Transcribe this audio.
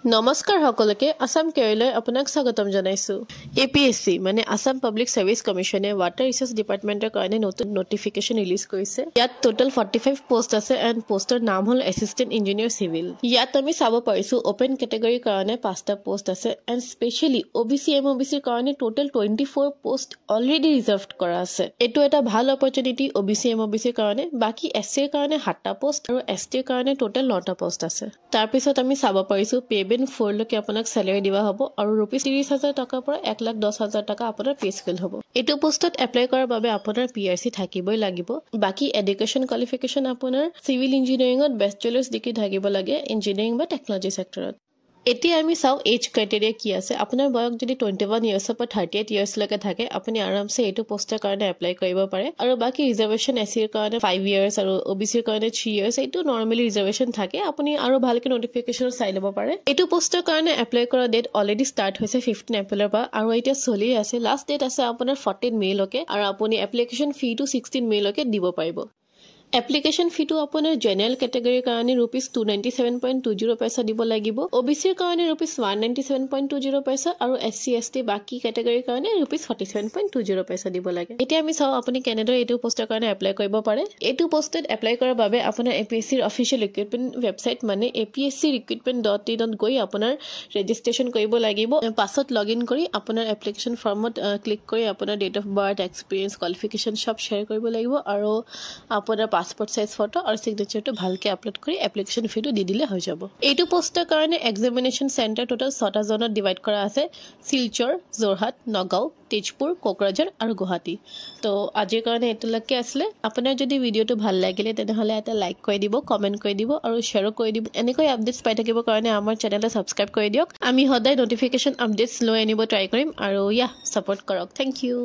নমস্কাৰ সকলোকে আসাম কেৰেলাৰ আপোনাক স্বাগতম জনাইছো এপিএসসি মানে আসাম পাব্লিক সাৰ্ভিস কমিশনে ওয়াটাৰ ৰিসোৰ্স ডিপাৰ্টমেন্টৰ কাৰণে নতুন নোটিফিকেশন ৰিলিজ কৰিছে ইয়াত টোটাল 45 পোষ্ট আছে এন্ড পোষ্টৰ নাম হল এসিস্টেন্ট ইঞ্জিনিয়াৰ সিভিল ইয়াত আমি চাব পাৰিছো ওপেন ক্যাটেগৰীৰ কাৰণে 5টা পোষ্ট আছে এন্ড স্পেশালি ওবিসি এমওবিসিৰ কাৰণে টোটাল 24 পোষ্ট অলৰেডি ৰিজাৰ্ভড কৰা আছে এটো এটা ভাল অপৰচুনিটি ওবিসি এমওবিসিৰ কাৰণে বাকি এসসিৰ কাৰণে 7টা পোষ্ট আৰু এসটিৰ কাৰণে টোটাল 9টা পোষ্ট আছে তাৰ পিছত আমি চাব পাৰিছো পেবেন 4 লকে আপোনাক স্যালাৰি দিবা হ'ব আৰু ৰুপিস 30000 টকাৰ পৰা 1,10,000 টকা আপোনাৰ পে স্কেল হ'ব এটো পোষ্টত এপ্লাই কৰাৰ বাবে আপোনাৰ পিআৰসি থাকিবই লাগিব বাকি এডুকেশন কোৱালিফিকেশন আপোনাৰ সিভিল ইঞ্জিনিয়াৰিংত বেচেলাৰ্ছ ডিগ্ৰী থাকিব লাগে ইঞ্জিনিয়াৰিং বা টেকনলজি সেক্টৰত এতিয়া আমি চাও এজ ক্ৰাইটেৰিয়া কি আছে আপোনাৰ বয়স যদি 21 ইয়াৰ্ছৰ পৰা 38 ইয়াৰ্ছ লৈকে থাকে আপুনি আৰামছে এটো পোষ্টৰ কাৰণে এপ্লাই কৰিব পাৰে আৰু বাকি ৰিজাৰ্ভেশন এসিৰ কাৰণে 5 ইয়াৰ্ছ আৰু ওবিসিৰ কাৰণে 3 ইয়াৰ্ছ এটো নৰমালি ৰিজাৰ্ভেশন থাকে আপুনি আৰু ভালকে নোটিফিকেশন চাই ল'ব পাৰে এটো পোষ্টৰ কাৰণে এপ্লাই কৰা ডেট অলৰেডি ষ্টাৰ্ট হৈছে 15 এপ্ৰিলৰ পৰা আৰু এতিয়া চলি আছে লাষ্ট ডেট আছে আপোনাৰ 14 মে লৈকে আৰু আপুনি এপ্লিকেশন ফি টু 16 মে লৈকে দিব পাৰিব এপ্লিকেশন ফি টু আপোনাৰ জেনাৰেল ক্যাটেগৰীৰ কাৰণে ৰুপিস 297.20 পইচা দিব লাগিব ওবিসিৰ কাৰণে ৰুপিস 197.20 পইচা আৰু এসসি এসটি বাকি ক্যাটেগৰীৰ কাৰণে ৰুপিস 47.20 পইচা দিব লাগে এতিয়া আমি চাও আপুনি কেনেদৰে এটো পোষ্টৰ কাৰণে এপ্লাই কৰিব পাৰে এটো পোষ্টত এপ্লাই কৰাৰ বাবে আপোনাৰ এপিএসসিৰ অফিচিয়েল ৰিক্ৰুটমেন্ট ওয়েবসাইট মানে apscrecruitment.in ত গৈ আপোনাৰ ৰেজিষ্ট্ৰেচন কৰিব লাগিব পাছত লগইন কৰি আপোনাৰ এপ্লিকেশন ফৰ্মত ক্লিক কৰি আপোনাৰ date of birth experience qualification সব শেয়াৰ কৰিব লাগিব আৰু আপোনাৰ পাসপোৰ্ট সাইজ ফটো আৰু সিগনেচাৰটো ভালকে আপলোড কৰি এপ্লিকেশন ফিটো দি দিলে হৈ যাব এইটো পোষ্টৰ কাৰণে এক্সামিনেশন সেন্টাৰ টোটাল 6টা জোনত ডিভাইড কৰা আছে শিলচৰ যোৰহাট নগাঁও তেজপুৰ কোকৰাঝাৰ আৰু গুৱাহাটী তো আজিৰ কাৰণে এতলৈকে আসলে আপোনাৰ যদি ভিডিওটো ভাল লাগিলে তেনেহলে এটা লাইক কৰি দিব কমেন্ট কৰি দিব আৰু শেয়াৰ কৰি দিব এনেকৈ আপডেটস পাই থাকিবৰ কাৰণে আমাৰ চেনেলটো সাবস্ক্ৰাইব কৰি দিয়ক আমি সদায় নোটিফিকেশন আপডেটস লৈ আনিব ট্ৰাই কৰিম আৰু সাপোৰ্ট কৰক থ্যাংক ইউ